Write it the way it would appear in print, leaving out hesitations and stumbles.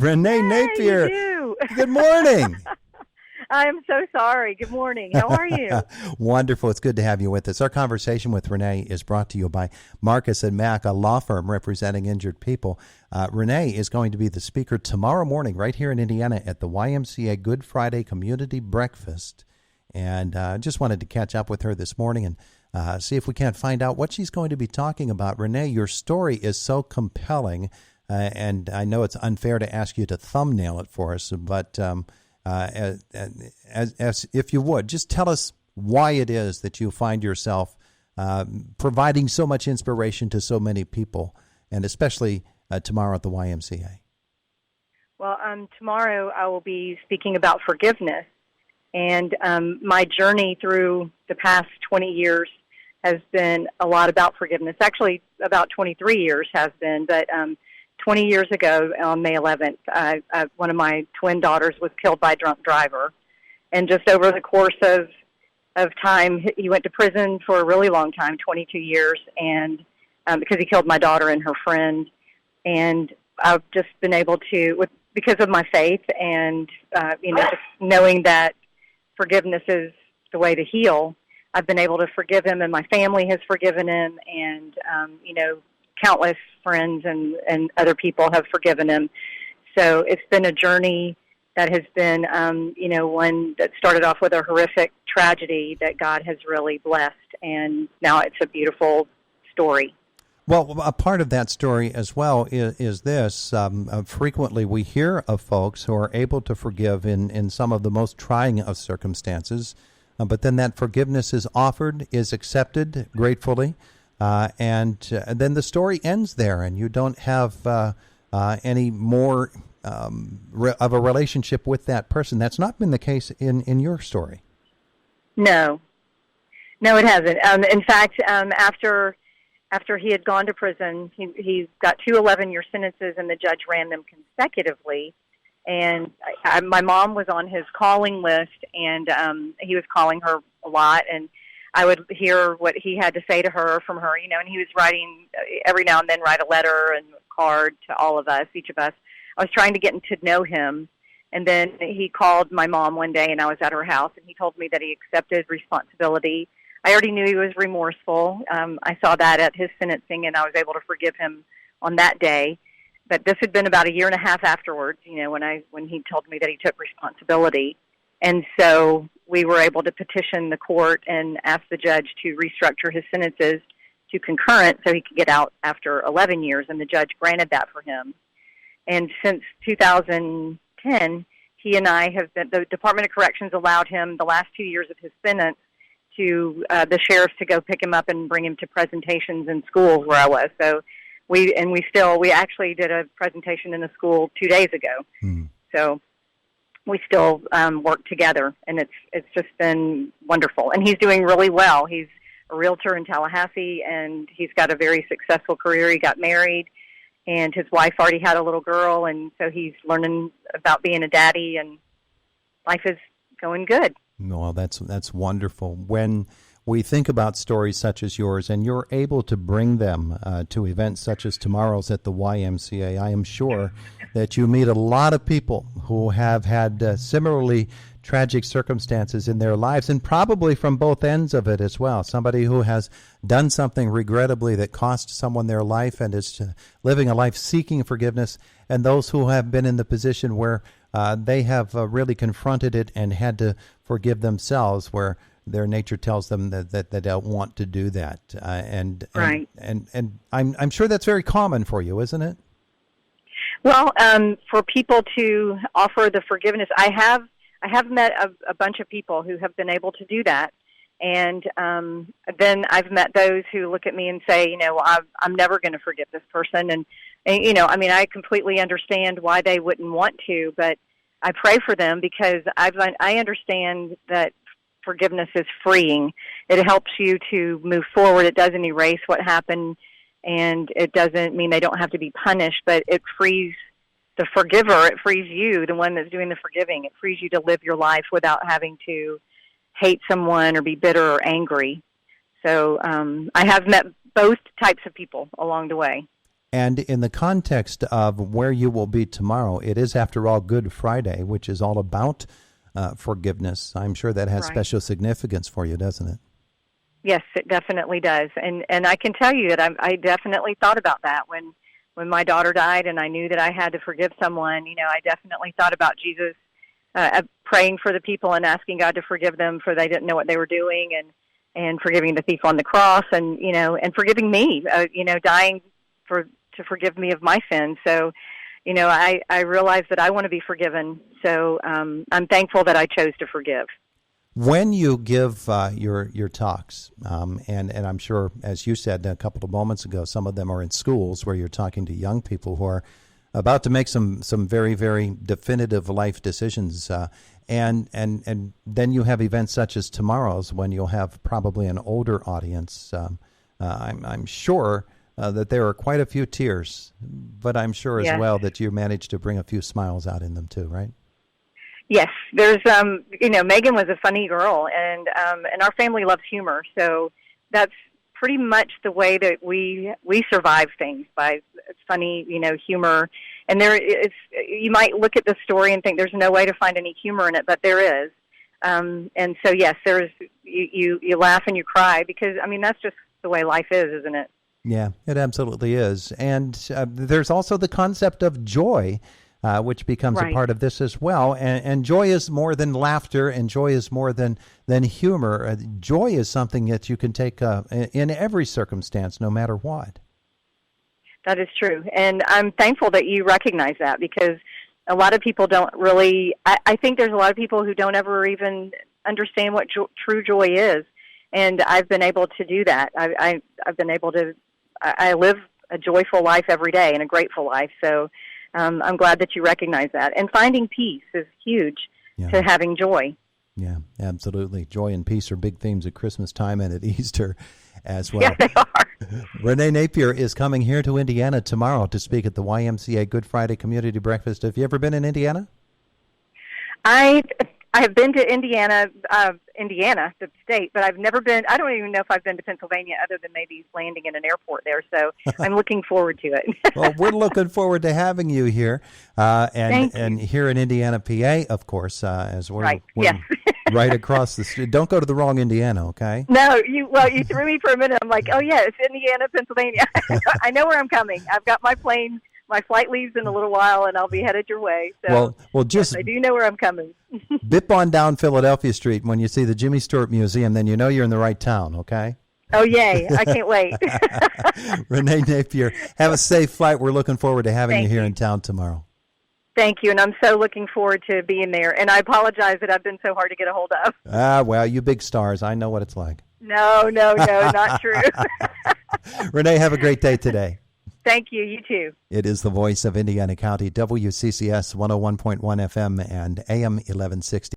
Renee You Napier, do. good morning. I'm so sorry. Good morning. How are you? Wonderful. It's good to have you with us. Our conversation with Renee is brought to you by Marcus and Mack, a law firm representing injured people. Renee is going to be the speaker tomorrow morning right here in Indiana at the YMCA Good Friday Community Breakfast. And just wanted to catch up with her this morning and see if we can't find out what she's going to be talking about. Renee, your story is so compelling, and I know it's unfair to ask you to thumbnail it for us, but as if you would, just tell us why it is that you find yourself providing so much inspiration to so many people, and especially tomorrow at the YMCA. Well, tomorrow I will be speaking about forgiveness. And my journey through the past 20 years has been a lot about forgiveness. Actually, about 23 years has been, but 20 years ago on May 11th, one of my twin daughters was killed by a drunk driver. And just over the course of time, he went to prison for a really long time, 22 years, and because he killed my daughter and her friend. And I've just been able to, because of my faith and, just knowing that forgiveness is the way to heal, I've been able to forgive him, and my family has forgiven him, and, countless friends and other people have forgiven him. So it's been a journey that has been, one that started off with a horrific tragedy that God has really blessed, and now it's a beautiful story. Well, a part of that story as well is this. Frequently we hear of folks who are able to forgive in some of the most trying of circumstances, but then that forgiveness is offered, is accepted gratefully, and then the story ends there, and you don't have any more of a relationship with that person. That's not been the case in your story. No, it hasn't. In fact, after he had gone to prison, he got 2 11-year sentences, and the judge ran them consecutively. And my mom was on his calling list, and he was calling her a lot, and I would hear what he had to say to her from her, and he was writing, every now and then write a letter and card to all of us, each of us. I was trying to get to know him, and then he called my mom one day, and I was at her house, and he told me that he accepted responsibility. I already knew he was remorseful. I saw that at his sentencing, and I was able to forgive him on that day. But this had been about a year and a half afterwards, when he told me that he took responsibility. And so we were able to petition the court and ask the judge to restructure his sentences to concurrent so he could get out after 11 years, and the judge granted that for him. And since 2010, he and I have been, the Department of Corrections allowed him the last 2 years of his sentence to the sheriffs to go pick him up and bring him to presentations in schools where I was. So we actually did a presentation in the school 2 days ago. So we still work together, and it's just been wonderful. And he's doing really well. He's a realtor in Tallahassee, and he's got a very successful career. He got married, and his wife already had a little girl, and so he's learning about being a daddy, and life is going good. Well, that's wonderful. When we think about stories such as yours, and you're able to bring them to events such as tomorrow's at the YMCA, I am sure that you meet a lot of people who have had similarly tragic circumstances in their lives, and probably from both ends of it as well. Somebody who has done something regrettably that cost someone their life and is living a life seeking forgiveness, and those who have been in the position where they have really confronted it and had to forgive themselves, where their nature tells them that they don't want to do that. Right. And I'm sure that's very common for you, isn't it? Well, for people to offer the forgiveness, I have met a bunch of people who have been able to do that. And then I've met those who look at me and say, I'm never going to forgive this person. And I completely understand why they wouldn't want to, but I pray for them because I understand that forgiveness is freeing. It helps you to move forward. It doesn't erase what happened, and it doesn't mean they don't have to be punished, but it frees the forgiver. It frees you, the one that's doing the forgiving. It frees you to live your life without having to hate someone or be bitter or angry. So I have met both types of people along the way. And in the context of where you will be tomorrow, it is, after all, Good Friday, which is all about forgiveness. I'm sure that has special significance for you, doesn't it? Yes, it definitely does. And I can tell you that I definitely thought about that when my daughter died, and I knew that I had to forgive someone. I definitely thought about Jesus praying for the people and asking God to forgive them, for they didn't know what they were doing, and forgiving the thief on the cross, and and forgiving me, dying to forgive me of my sins. So, I realized that I want to be forgiven. So I'm thankful that I chose to forgive. When you give your talks, and I'm sure, as you said a couple of moments ago, some of them are in schools where you're talking to young people who are about to make some very, very definitive life decisions, and then you have events such as tomorrow's, when you'll have probably an older audience. I'm sure that there are quite a few tears, but I'm sure as well that you managed to bring a few smiles out in them too, right? Yes, there's Megan was a funny girl, and our family loves humor, so that's pretty much the way that we survive things, by funny, humor. And you might look at the story and think there's no way to find any humor in it, but there is. And so yes, there's you laugh and you cry, because that's just the way life is, isn't it? Yeah, it absolutely is. And there's also the concept of joy, which becomes a part of this as well. And joy is more than laughter, and joy is more than humor. Joy is something that you can take in every circumstance, no matter what. That is true. And I'm thankful that you recognize that, because a lot of people don't really, I think there's a lot of people who don't ever even understand what true joy is. And I've been able to do that. I've been able to, I live a joyful life every day, and a grateful life. So I'm glad that you recognize that. And finding peace is huge to having joy. Yeah, absolutely. Joy and peace are big themes at Christmas time and at Easter as well. Yeah, they are. Renee Napier is coming here to Indiana tomorrow to speak at the YMCA Good Friday Community Breakfast. Have you ever been in Indiana? I have been to Indiana, the state, but I've never been. I don't even know if I've been to Pennsylvania, other than maybe landing in an airport there. So I'm looking forward to it. Well, we're looking forward to having you here, and here in Indiana, PA, of course, as we're right across the street. Don't go to the wrong Indiana, okay? No, you threw me for a minute. I'm like, oh yeah, it's Indiana, Pennsylvania. I know where I'm coming. I've got my plane. My flight leaves in a little while, and I'll be headed your way. So, well, just yes, I do know where I'm coming. Bip on down Philadelphia Street. When you see the Jimmy Stewart Museum, then you know you're in the right town, okay? Oh, yay. I can't wait. Renee Napier, have a safe flight. We're looking forward to having you here in town tomorrow. Thank you, and I'm so looking forward to being there. And I apologize that I've been so hard to get a hold of. Well, you big stars. I know what it's like. No, not true. Renee, have a great day today. Thank you. You too. It is the voice of Indiana County, WCCS 101.1 FM and AM 1160.